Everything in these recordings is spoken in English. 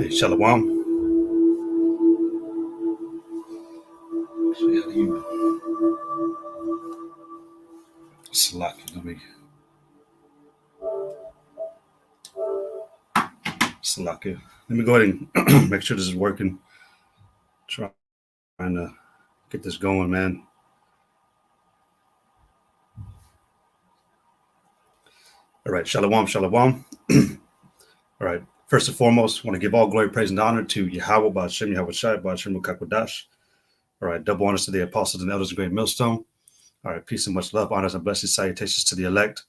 Hey, Shalom. Actually, how do you select? Let me select it. Let me go ahead and make sure this is working. Trying to get this going, man. All right, Shalom, Shalom. All right. First and foremost, I want to give all glory, praise, and honor to Yahweh, Ba'ashem, Yahweh Shai, Ba'ashem, Mukakwadash. All right, double honors to the apostles and elders of Great Millstone. All right, peace and much love, honors and blessings, salutations to the elect.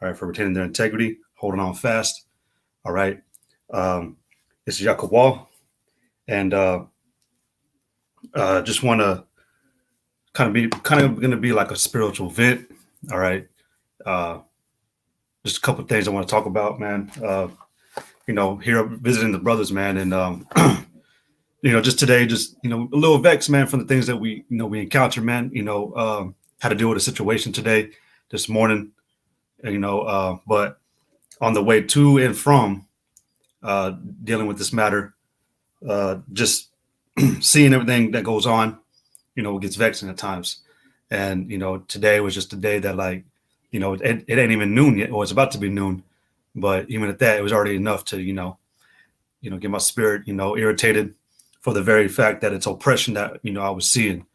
All right, for retaining their integrity, holding on fast. All right, this is Yaakov, and just want to kind of going to be like a spiritual vent. All right, just a couple of things I want to talk about, man. Here visiting the brothers, man, and just today, just a little vexed, man, from the things that we encounter, man. Had to deal with a situation today, this morning, but on the way to and from dealing with this matter, just seeing everything that goes on, it gets vexing at times. And today was just a day that, like, it ain't even noon yet, or it's about to be noon. But even at that, it was already enough to, get my spirit, irritated for the very fact that it's oppression that, I was seeing,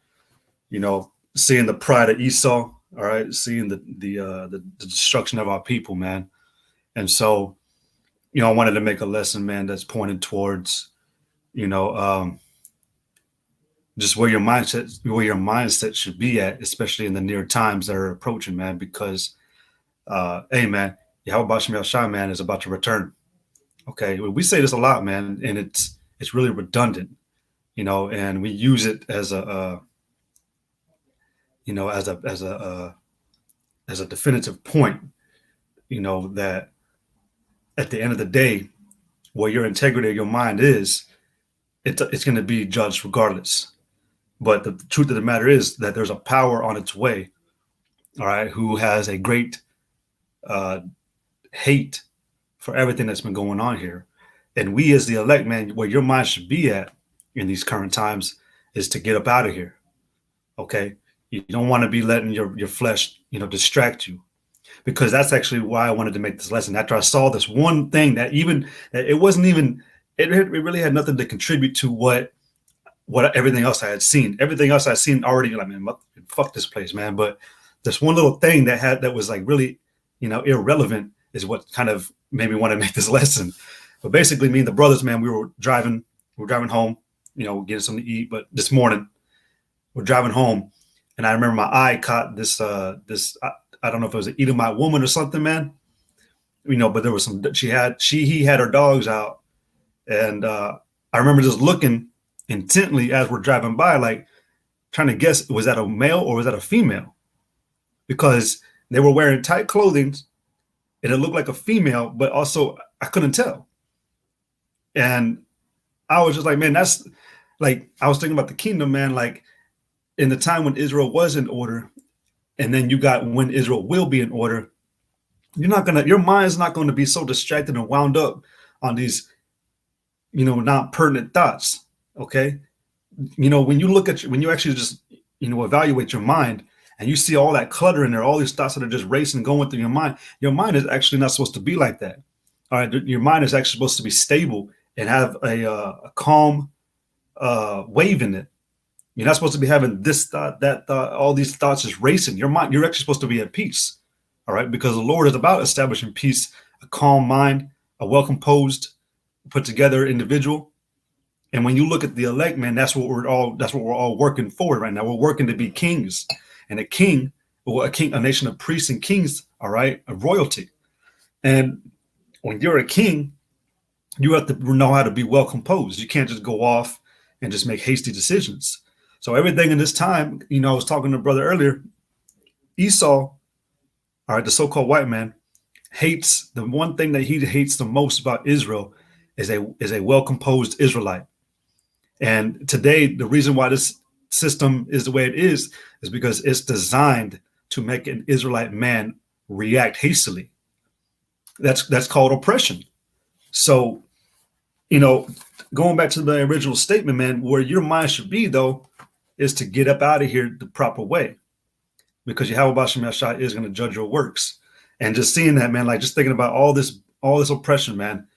seeing the pride of Esau, all right, seeing the destruction of our people, man. And so, I wanted to make a lesson, man, that's pointed towards, just where your mindset should be at, especially in the near times that are approaching, man, because, hey, man, Yahweh Ba'ashem Yahshua, man, is about to return. Okay, we say this a lot, man, and it's really redundant, and we use it as a as a definitive point, that at the end of the day, where your integrity of your mind is, it's going to be judged regardless. But the truth of the matter is that there's a power on its way, all right, who has a great hate for everything that's been going on here. And we as the elect, man, where your mind should be at in these current times is to get up out of here. Okay. You don't want to be letting your flesh, distract you, because that's actually why I wanted to make this lesson. After I saw this one thing that it wasn't even, it really had nothing to contribute to what everything else I had seen. Everything else I'd seen already, like, man, fuck this place, man. But this one little thing that was like really, irrelevant is what kind of made me want to make this lesson. But basically, me and the brothers, man, we were driving home, getting something to eat. But this morning, we're driving home, and I remember my eye caught this I don't know if it was an Edomite woman or something, man. But there was he had her dogs out, and I remember just looking intently as we're driving by, like trying to guess, was that a male or was that a female? Because they were wearing tight clothing and it looked like a female, but also I couldn't tell. And I was just like, man, that's like, I was thinking about the kingdom, man, like in the time when Israel was in order, and then you got when Israel will be in order, your mind's not going to be so distracted and wound up on these, not pertinent thoughts. Okay. When you actually just, evaluate your mind and you see all that clutter in there, all these thoughts that are just racing, going through your mind is actually not supposed to be like that. All right. Your mind is actually supposed to be stable and have a calm wave in it. You're not supposed to be having this thought, that thought, all these thoughts just racing. Your mind, you're actually supposed to be at peace. All right. Because the Lord is about establishing peace, a calm mind, a well composed, put together individual. And when you look at the elect, man, that's what we're all working for right now. We're working to be kings, and a nation of priests and kings, all right, of royalty. And when you're a king, you have to know how to be well composed. You can't just go off and just make hasty decisions. So everything in this time, I was talking to a brother earlier, Esau, all right, the so-called white man, hates, the one thing that he hates the most about Israel is a well-composed Israelite. And today, the reason why this system is the way it is because it's designed to make an Israelite man react hastily. That's called oppression. So you know, going back to the original statement, man, where your mind should be though, is to get up out of here the proper way, because Yahweh Bashem Yashai is going to judge your works. And just seeing that, man, like just thinking about all this oppression, man.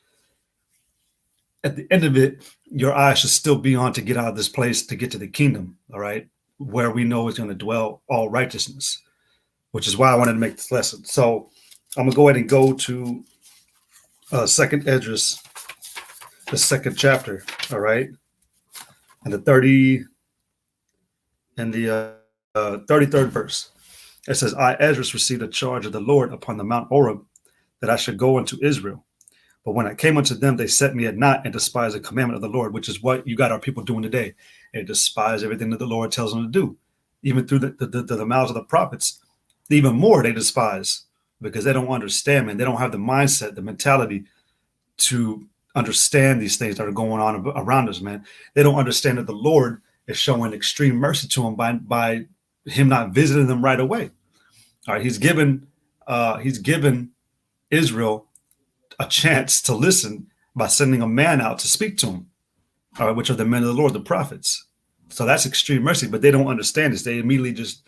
At the end of it, your eyes should still be on to get out of this place to get to the kingdom, all right, where we know is going to dwell all righteousness, which is why I wanted to make this lesson. So I'm gonna go ahead and go to Second Esdras, the second chapter, all right, and the 33rd verse. It says, I, Esdras, received a charge of the Lord upon the Mount Oreb that I should go unto Israel. But when I came unto them, they set me at naught and despised the commandment of the Lord, which is what you got our people doing today. They despise everything that the Lord tells them to do, even through the mouths of the prophets. Even more, they despise, because they don't understand, man. They don't have the mindset, the mentality to understand these things that are going on around us, man. They don't understand that the Lord is showing extreme mercy to them by him not visiting them right away. All right, he's given Israel a chance to listen by sending a man out to speak to him, all right, which are the men of the Lord, the prophets. So that's extreme mercy, but they don't understand this. They immediately just,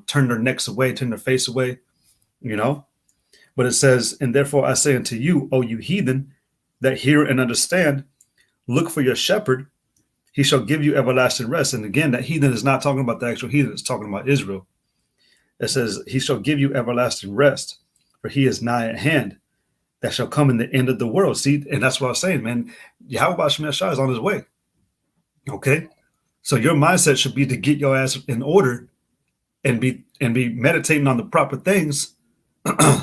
turn their necks away, turn their face away, But it says, and therefore I say unto you, O you heathen, that hear and understand, look for your shepherd. He shall give you everlasting rest. And again, that heathen is not talking about the actual heathen. It's talking about Israel. It says, he shall give you everlasting rest, for he is nigh at hand, that shall come in the end of the world. See, and that's what I was saying, man. Yahweh Bashem Yashai is on his way. Okay? So your mindset should be to get your ass in order and be meditating on the proper things,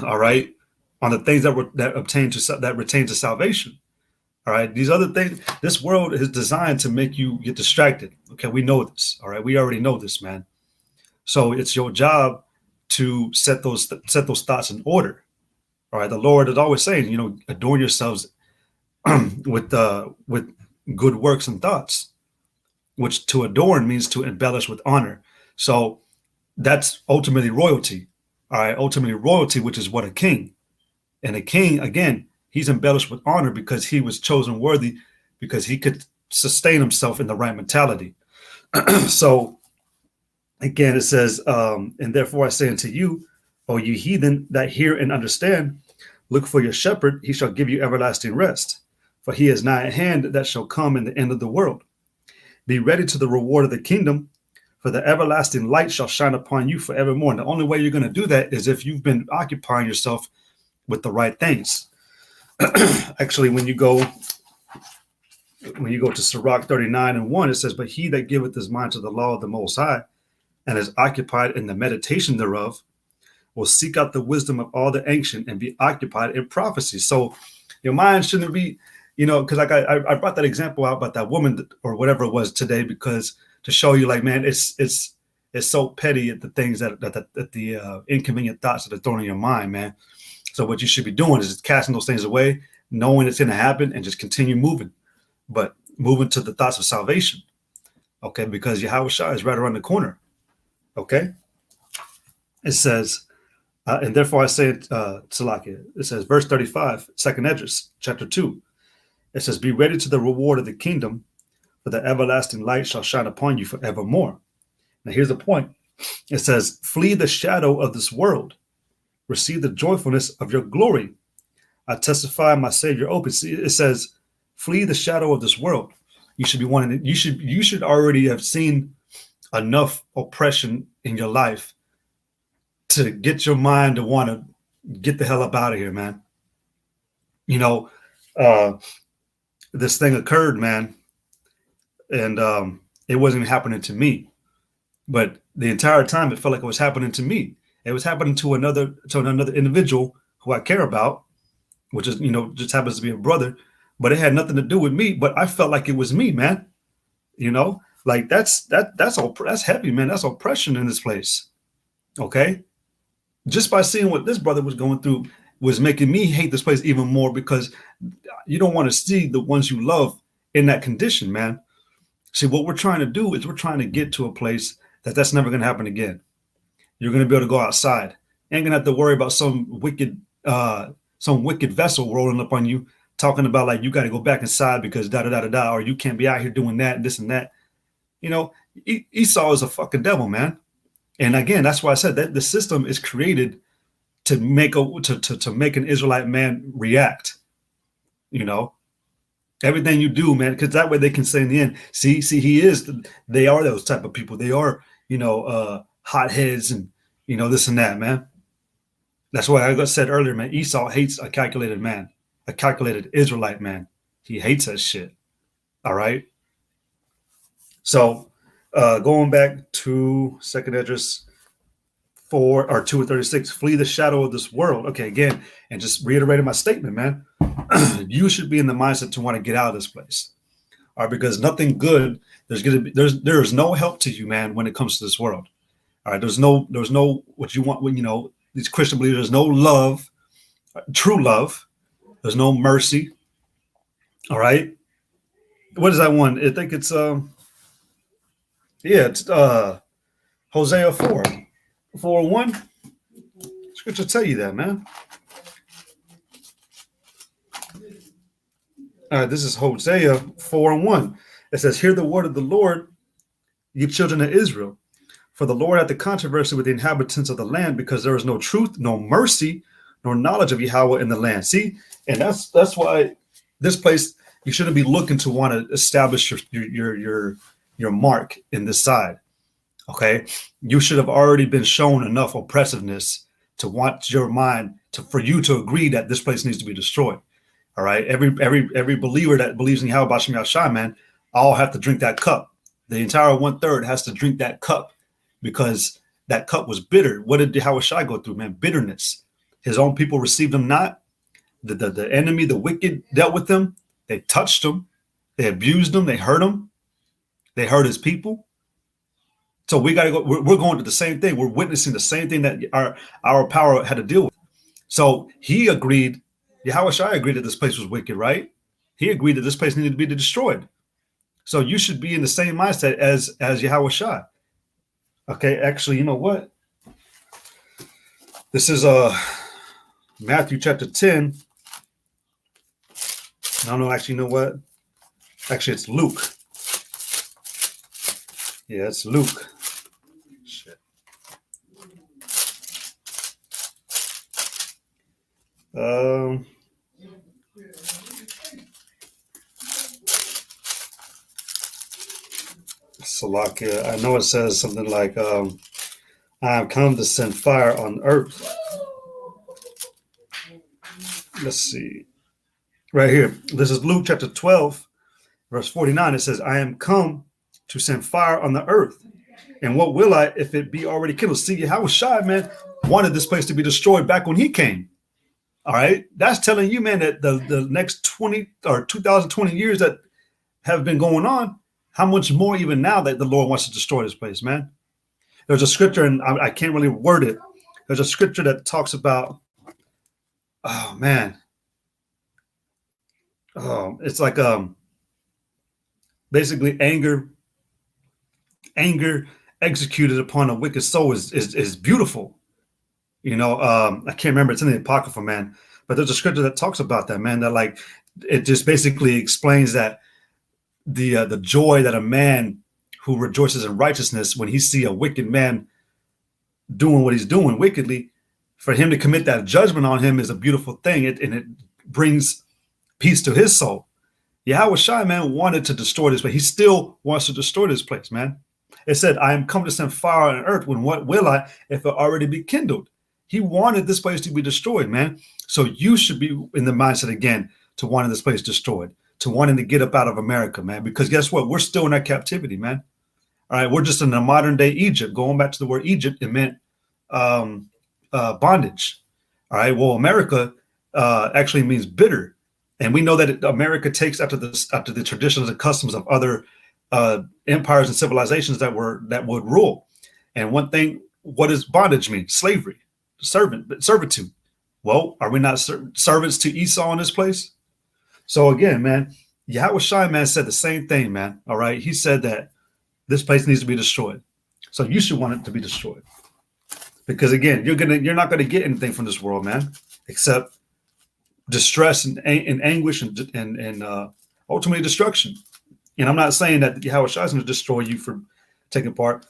all right, on the things that retain to salvation. All right. These other things, this world is designed to make you get distracted. Okay, we know this. All right, we already know this, man. So it's your job to set those thoughts in order. All right. The Lord is always saying, adorn yourselves with good works and thoughts, which to adorn means to embellish with honor. So that's ultimately royalty. All right. Ultimately royalty, which is what a king. And a king, again, he's embellished with honor because he was chosen worthy, because he could sustain himself in the right mentality. So again, it says, and therefore I say unto you, O you heathen that hear and understand, look for your shepherd, he shall give you everlasting rest. For he is nigh at hand that shall come in the end of the world. Be ready to the reward of the kingdom, for the everlasting light shall shine upon you forevermore. And the only way you're going to do that is if you've been occupying yourself with the right things. Actually, when you go to Sirach 39:1, it says, but he that giveth his mind to the law of the Most High, and is occupied in the meditation thereof, will seek out the wisdom of all the ancient and be occupied in prophecy. So your mind shouldn't be, because like I brought that example out about that woman or whatever it was today, because to show you, like, man, it's so petty at the things that the inconvenient thoughts that are thrown in your mind, man. So what you should be doing is just casting those things away, knowing it's going to happen, and just continue moving, but moving to the thoughts of salvation. Okay, because Yahweh Shai is right around the corner. Okay, it says, and therefore I say, Salakia, it says, verse 35, second Esdras, chapter 2. It says, be ready to the reward of the kingdom, for the everlasting light shall shine upon you forevermore. Now here's the point. It says, flee the shadow of this world, receive the joyfulness of your glory. I testify my Savior open. See, it says, flee the shadow of this world. You should be wanting. You should already have seen enough oppression in your life to get your mind to want to get the hell up out of here, man. This thing occurred, man, and it wasn't even happening to me, but the entire time it felt like it was happening to me. It was happening to another individual who I care about, which is, just happens to be a brother, but it had nothing to do with me. But I felt like it was me, man. Like that's heavy, man. That's oppression in this place. Okay. Just by seeing what this brother was going through was making me hate this place even more, because you don't want to see the ones you love in that condition, man. See, what we're trying to do is we're trying to get to a place that's never going to happen again. You're going to be able to go outside. You ain't going to have to worry about some wicked vessel rolling up on you talking about like you got to go back inside because da da da da da, or you can't be out here doing that and this and that. You know, Esau is a fucking devil, man. And again, that's why I said that the system is created to make to make an Israelite man react. You know, everything you do, man, because that way they can say in the end, see, they are those type of people. They are, hotheads and this and that, man. That's why I said earlier, man. Esau hates a calculated man, a calculated Israelite man. He hates that shit. All right. So, going back to second address 4 or 2:36, flee the shadow of this world. Okay, again, and just reiterating my statement, man. You should be in the mindset to want to get out of this place. All right, because nothing good, there is no help to you, man, when it comes to this world. All right, there's no what you want when these Christian believers, there's no love, true love, there's no mercy. All right. What is that one? I think it's it's Hosea 4:1. Scripture tell you that, man. This is Hosea 4:1. It says, "Hear the word of the Lord, you children of Israel. For the Lord had the controversy with the inhabitants of the land, because there is no truth, no mercy, nor knowledge of Yahweh in the land." See, and that's why this place you shouldn't be looking to want to establish your mark in this side. Okay, you should have already been shown enough oppressiveness to want your mind for you to agree that this place needs to be destroyed. All right, every believer that believes in Yahweh B'Shem Yahshai, man, all have to drink that cup. The entire 1/3 has to drink that cup because that cup was bitter. What did Yahweh Shai go through, man? Bitterness. His own people received him not. The enemy, the wicked, dealt with him. They touched him. They abused him. They hurt him. They hurt his people. So we got to go. We're going to the same thing. We're witnessing the same thing that our power had to deal with. So he agreed. Yahweh Shai agreed that this place was wicked, right? He agreed that this place needed to be destroyed. So you should be in the same mindset as Yahweh Shai. Okay, actually, you know what? This is Matthew chapter 10. I don't know, actually, you know what? Actually, it's Luke. Yeah, it's Luke. Shit. Salakia. I know it says something like, I have come to send fire on earth. Let's see. Right here. This is Luke chapter 12, verse 49. It says, I am come to send fire on the earth. And what will I if it be already kindled? See, Yahweh Shai, man, wanted this place to be destroyed back when he came. All right. That's telling you, man, that the next 20 or 2020 years that have been going on, how much more even now that the Lord wants to destroy this place, man. There's a scripture, and I can't really word it. There's a scripture that talks about, oh, man. Oh, it's like basically anger executed upon a wicked soul is beautiful. I can't remember. It's in the Apocrypha, man. But there's a scripture that talks about that, man, that like it just basically explains that the joy that a man who rejoices in righteousness, when he see a wicked man doing what he's doing wickedly, for him to commit that judgment on him is a beautiful thing. It brings peace to his soul. Yahweh Shai, man, wanted to destroy this, but he still wants to destroy this place, man. It said, I am come to send fire on earth. When what will I if it already be kindled? He wanted this place to be destroyed, man. So you should be in the mindset again to wanting this place destroyed, to wanting to get up out of America, man, because guess what? We're still in that captivity, man. All right. We're just in the modern day Egypt. Going back to the word Egypt, it meant bondage. All right. Well, America actually means bitter. And we know that America takes after the traditions and customs of other empires and civilizations that would rule. And one thing, what does bondage mean? Slavery, servitude. Well, are we not servants to Esau in this place? So again, man, Yahweh Shai, man, said the same thing, man. All right. He said that this place needs to be destroyed. So you should want it to be destroyed. Because again, you're not going to get anything from this world, man, except distress and anguish and ultimately destruction. And I'm not saying that Yahweh Shai is going to destroy you for taking part.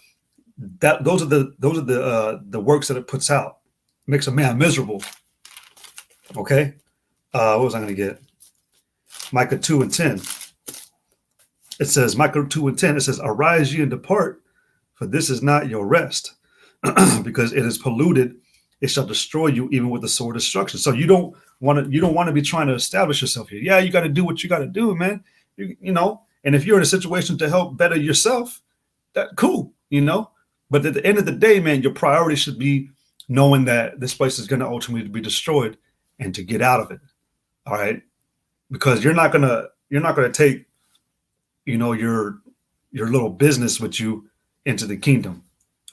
That those are the works that it puts out. Makes a man miserable. Okay. What was I going to get? Micah 2:10. It says, Micah 2:10, it says, arise ye and depart, for this is not your rest, because it is polluted, it shall destroy you even with the sword of destruction. So you don't want to be trying to establish yourself here. Yeah, you got to do what you got to do, man. You know, and if you're in a situation to help better yourself, that cool, you know. But at the end of the day, man, your priority should be knowing that this place is going to ultimately be destroyed and to get out of it. All right. Because you're not gonna take, you know, your little business with you into the kingdom.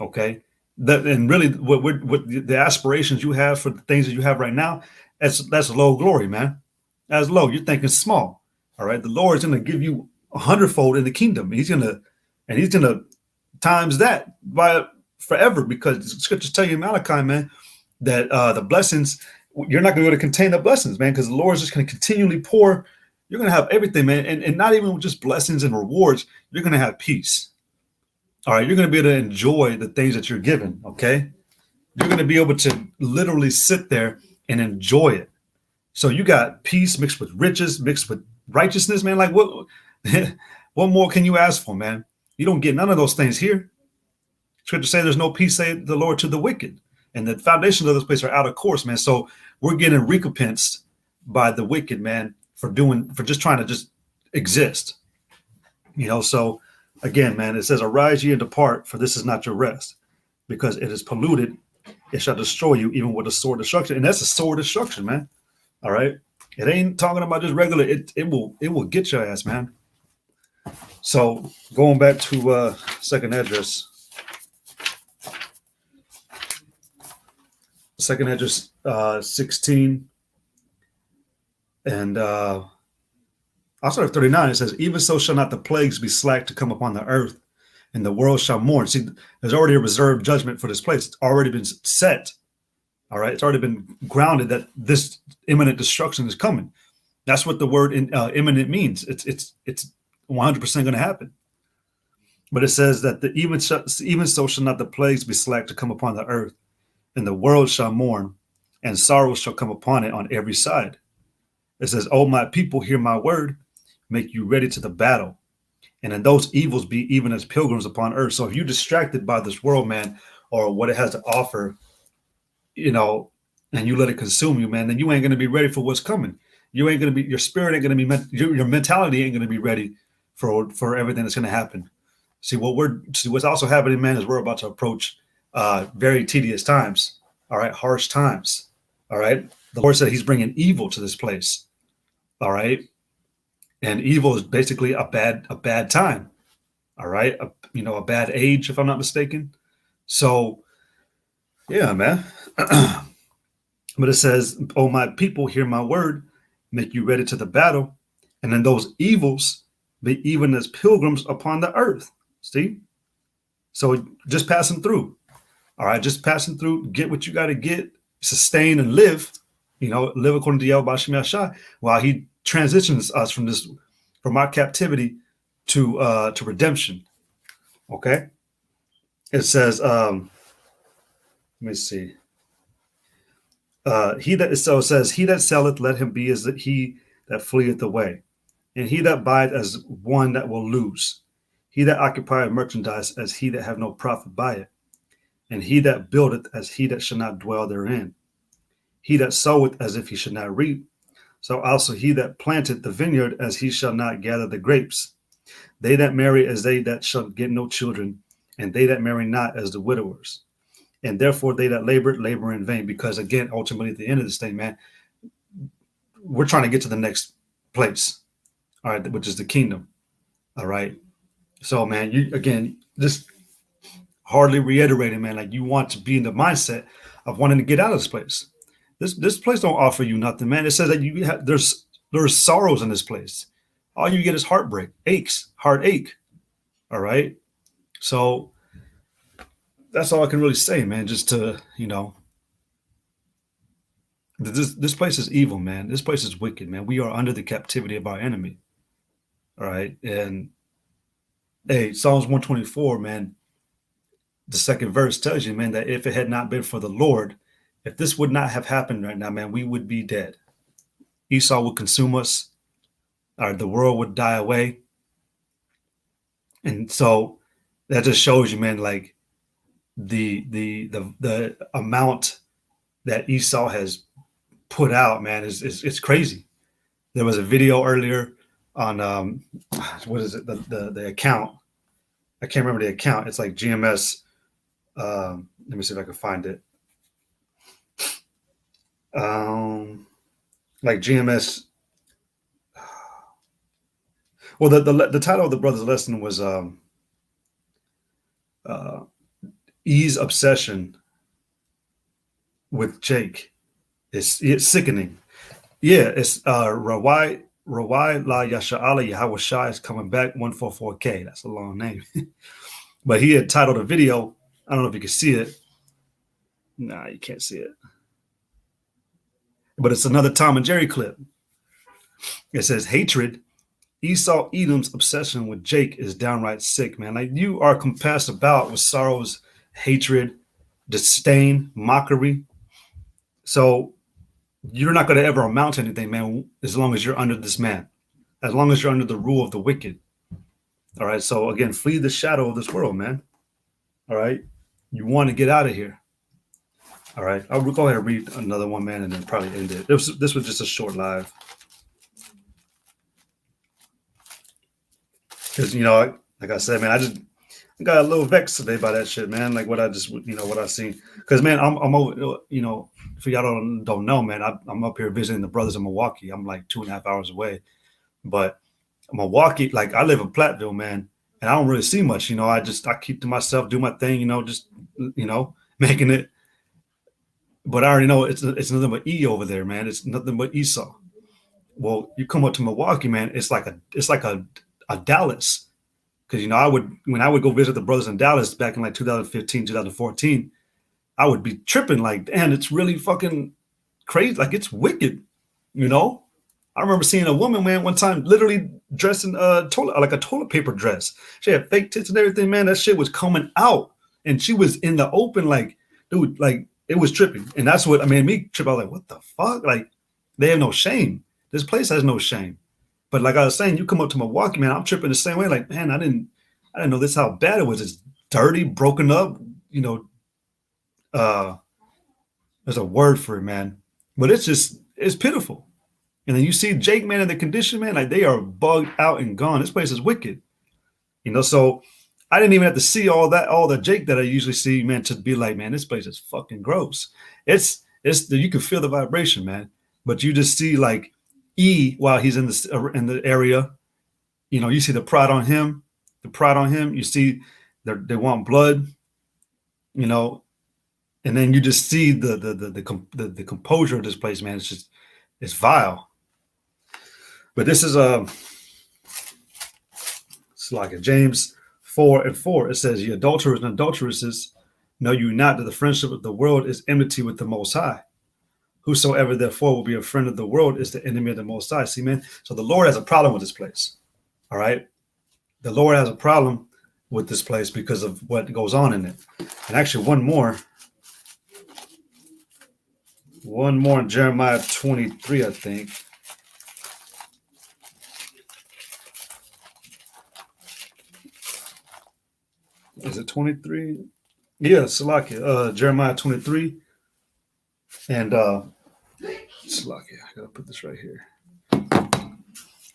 Okay. That, and really what the aspirations you have for the things that you have right now, that's low glory, man. That's low. You're thinking small. All right. The Lord is gonna give you 100-fold in the kingdom. He's gonna times that by forever, because the scriptures tell you in Malachi, man, that the blessings, you're not going to be able to contain the blessings, man, because the Lord is just going to continually pour. You're going to have everything, man, and not even just blessings and rewards. You're going to have peace. All right, you're going to be able to enjoy the things that you're given. Okay, you're going to be able to literally sit there and enjoy it. So you got peace mixed with riches, mixed with righteousness, man. Like what? What more can you ask for, man? You don't get none of those things here. Scripture say there's no peace, say the Lord, to the wicked. And the foundations of this place are out of course, man. So we're getting recompensed by the wicked, man, for just trying to just exist. You know, so again, man, it says, arise ye and depart, for this is not your rest, because it is polluted, it shall destroy you, even with a sword destruction. And that's a sword destruction, man. All right. It ain't talking about just regular, it will get your ass, man. So going back to second Esdras. Second Esdras 16 and I'll start at 39. It says, even so shall not the plagues be slack to come upon the earth, and the world shall mourn. See, there's already a reserved judgment for this place. It's already been set. All right. It's already been grounded that this imminent destruction is coming. That's what the word imminent means. It's 100% going to happen. But it says that even so shall not the plagues be slack to come upon the earth, and the world shall mourn, and sorrow shall come upon it on every side. It says, oh, my people, hear my word, make you ready to the battle. And in those evils be even as pilgrims upon earth. So if you're distracted by this world, man, or what it has to offer, you know, and you let it consume you, man, then you ain't going to be ready for what's coming. You ain't going to be, your spirit ain't going to be, your mentality ain't going to be ready for everything that's going to happen. See, what's also happening, man, is we're about to approach very tedious times. All right. Harsh times. All right. The Lord said he's bringing evil to this place. All right. And evil is basically a bad time. All right. A bad age, if I'm not mistaken. So, yeah, man. But it says, oh, my people, hear my word, make you ready to the battle. And then those evils be even as pilgrims upon the earth. See? So just passing through. All right. Just passing through. Get what you got to get. Sustain and live. Live according to Yahweh Shem Yahshai, while he transitions us from our captivity to redemption. Okay. It says, let me see. It says, he that selleth, let him be as he that fleeth away, and he that buyeth as one that will lose. He that occupieth merchandise as he that have no profit by it, and he that buildeth as he that shall not dwell therein. He that soweth as if he should not reap, so also he that planteth the vineyard as he shall not gather the grapes. They that marry as they that shall get no children, and they that marry not as the widowers. And therefore they that labor in vain. Because again, ultimately at the end of this thing, man, we're trying to get to the next place, all right, which is the kingdom. All right. So, man, you again just hardly reiterating, man, like you want to be in the mindset of wanting to get out of this place. This place don't offer you nothing, man. It says that there's sorrows in this place. All you get is heartbreak, heartache. All right. So that's all I can really say, man. Just to, This place is evil, man. This place is wicked, man. We are under the captivity of our enemy. All right. And hey, Psalms 124, man, the second verse tells you, man, that if it had not been for the Lord, if this would not have happened right now, man, we would be dead. Esau would consume us, or the world would die away. And so that just shows you, man, like the amount that Esau has put out, man, is it's crazy. There was a video earlier on what is it, the account. I can't remember the account. It's like GMS. Let me see if I can find it. Like GMS. Well, the title of the brother's lesson was E's obsession with Jake. It's sickening. Yeah, it's Rawai La Yasha'ala Yahweh Shai is coming back 144K. That's a long name. But he had titled a video. I don't know if you can see it. Nah, you can't see it. But it's another Tom and Jerry clip. It says, hatred. Esau Edom's obsession with Jake is downright sick, man. Like, you are compassed about with sorrows, hatred, disdain, mockery. So you're not going to ever amount to anything, man, as long as you're under this man, as long as you're under the rule of the wicked. All right. So again, flee the shadow of this world, man. All right. You want to get out of here. All right. I'll go ahead and read another one, man, and then probably end it. This was just a short live. Because, you know, like I said, man, I got a little vexed today by that shit, man. Like what I just, you know, what I seen. Because, man, I'm over, you know, for y'all don't know, man, I'm up here visiting the brothers in Milwaukee. I'm like 2.5 hours away. But Milwaukee, like I live in Platteville, man, and I don't really see much. You know, I keep to myself, do my thing, you know, just, you know, making it. But I already know it's nothing but E over there, man. It's nothing but Esau. Well, you come up to Milwaukee, man, it's like a Dallas. Because, you know, when I would go visit the brothers in Dallas back in like 2015, 2014, I would be tripping like, damn, it's really fucking crazy. Like, it's wicked, you know? I remember seeing a woman, man, one time literally dressed in a toilet paper dress. She had fake tits and everything, man. That shit was coming out. And she was in the open, like, dude, like, it was tripping. And that's what, I mean, me trip, I was like, what the fuck? Like, they have no shame. This place has no shame. But like I was saying, you come up to Milwaukee, man, I'm tripping the same way. Like, man, I didn't know this how bad it was. It's dirty, broken up, you know. There's a word for it, man. But it's pitiful. And then you see Jake, man, in the condition, man, like they are bugged out and gone. This place is wicked. You know, so I didn't even have to see all the Jake that I usually see, man, to be like, man, this place is fucking gross. It's you can feel the vibration, man. But you just see like E while he's in the area, you know, you see the pride on him. You see they want blood, you know, and then you just see the composure of this place, man. It's vile. But this is it's like a James 4:4. It says, "Ye adulterers and adulteresses, know you not that the friendship of the world is enmity with the Most High. Whosoever therefore will be a friend of the world is the enemy of the Most High." See, man. So the Lord has a problem with this place. All right. The Lord has a problem with this place because of what goes on in it. And actually, one more in Jeremiah 23, I think. Is it 23? Yeah, Salakia. Jeremiah 23. And Salakia, I gotta put this right here.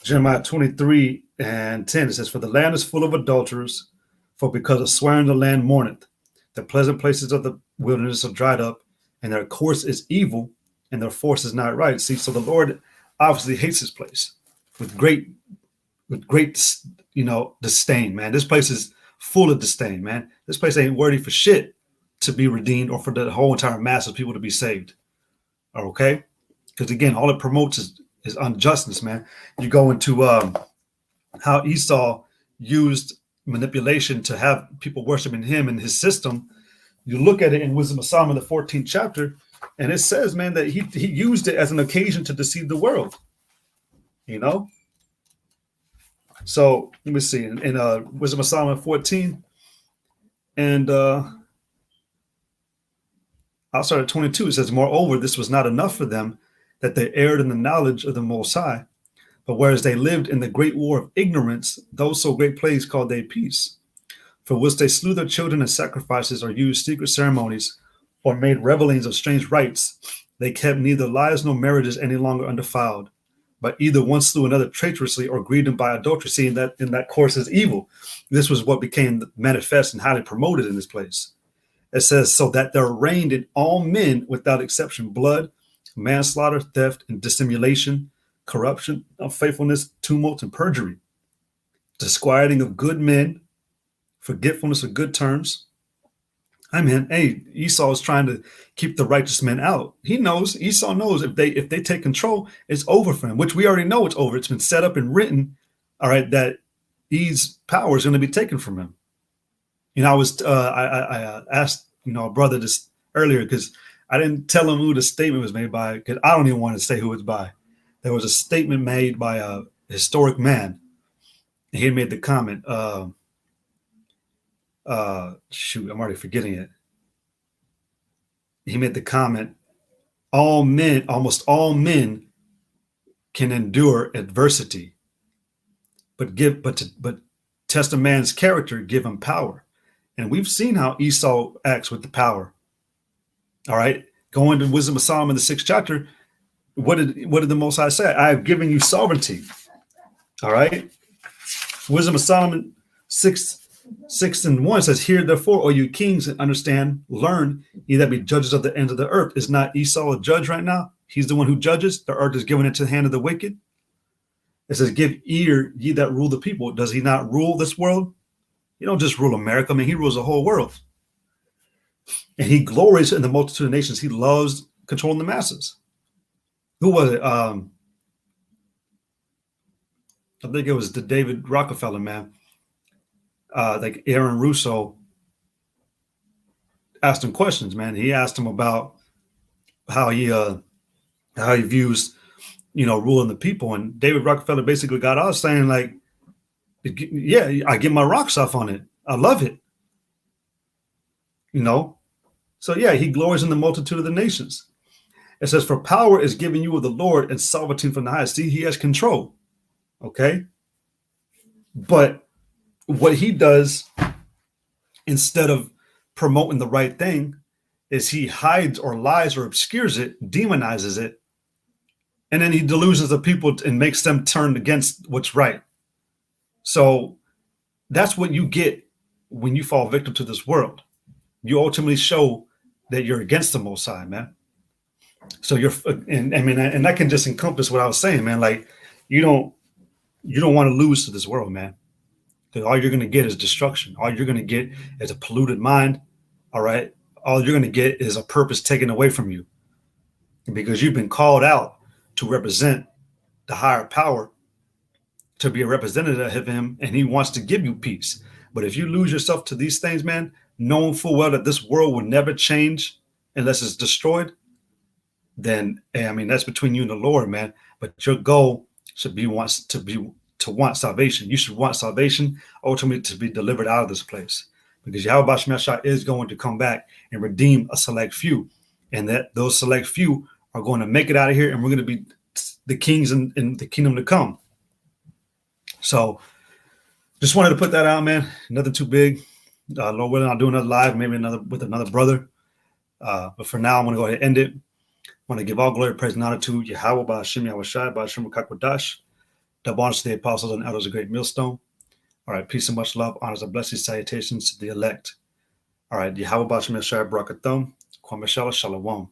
Jeremiah 23:10. It says, "For the land is full of adulterers, for because of swearing the land mourneth. The pleasant places of the wilderness are dried up, and their course is evil, and their force is not right." See, so the Lord obviously hates this place with great, you know, disdain, man. This place is full of disdain, man. This place ain't worthy for shit to be redeemed or for the whole entire mass of people to be saved. Okay? Because again, all it promotes is unjustness, man. You go into how Esau used manipulation to have people worshiping him and his system. You look at it in Wisdom of Solomon, the 14th chapter, And it says, man, that he used it as an occasion to deceive the world. You know. So let me see. In Wisdom of Solomon 14, and I'll start at 22. It says, moreover, this was not enough for them, that they erred in the knowledge of the Most High. But whereas they lived in the great war of ignorance, those so great plagues called they peace. For whilst they slew their children in sacrifices, or used secret ceremonies, or made revelings of strange rites, they kept neither lives nor marriages any longer undefiled, but either one slew another traitorously or grieved him by adultery. Seeing that in that course is evil. This was what became manifest and highly promoted in this place. It says, so that there reigned in all men without exception blood, manslaughter, theft, and dissimulation, corruption, unfaithfulness, tumult, and perjury, disquieting of good men, forgetfulness of good terms. I mean, hey, Esau is trying to keep the righteous men out. Esau knows if they take control, it's over for him, which we already know it's over. It's been set up and written, all right, that Eve's power is going to be taken from him. You know, I asked, a brother this earlier because I didn't tell him who the statement was made by, because I don't even want to say who it's by. There was a statement made by a historic man. He had made the comment, shoot, I'm already forgetting it. He made the comment, almost all men can endure adversity, but test a man's character, give him power. And we've seen how Esau acts with the power. All right. Going to Wisdom of Solomon, the 6th chapter, what did the Most High say? I have given you sovereignty. All right. Wisdom of Solomon 6:1 says, hear therefore, O you kings, and understand, learn, ye that be judges of the ends of the earth. Is not Esau a judge right now? He's the one who judges. The earth is given into the hand of the wicked. It says, give ear, ye that rule the people. Does he not rule this world? He don't just rule America. I mean, he rules the whole world. And he glories in the multitude of nations. He loves controlling the masses. Who was it? I think it was the David Rockefeller, man. Like Aaron Russo asked him questions, man. He asked him about how he views, ruling the people. And David Rockefeller basically got out saying, like, yeah, I get my rocks off on it. I love it. So yeah, he glories in the multitude of the nations. It says, for power is given you of the Lord, and sovereignty from the highest. See, he has control. Okay. But what he does, instead of promoting the right thing, is he hides or lies or obscures it, demonizes it, and then he delusions the people and makes them turn against what's right. So that's what you get when you fall victim to this world. You ultimately show that you're against the Most High, man. So and that can just encompass what I was saying, man. Like, you don't want to lose to this world, man. Because all you're going to get is destruction. All you're going to get is a polluted mind. All right. All you're going to get is a purpose taken away from you, because you've been called out to represent the higher power, to be a representative of him, and he wants to give you peace. But if you lose yourself to these things, man, knowing full well that this world will never change unless it's destroyed, then, I mean, that's between you and the Lord, man. But your goal should be to want salvation. You should want salvation, ultimately to be delivered out of this place, because Yahweh Shemeshah is going to come back and redeem a select few, and that those select few are going to make it out of here, and we're going to be the kings in the kingdom to come. So just wanted to put that out, man. Nothing too big. Lord willing, I'll do another live, maybe with another brother. But for now, I'm going to go ahead and end it. I want to give all glory, praise, and honor to Yahweh, Ba'ashem Yahushai, Ba'ashem Kakwadash, double honors to the apostles and elders of Great Millstone. All right, peace and much love, honors and blessings, salutations to the elect. All right, Yahweh Ba'ashem Yahushai, Barakathum, Kwame Shalom.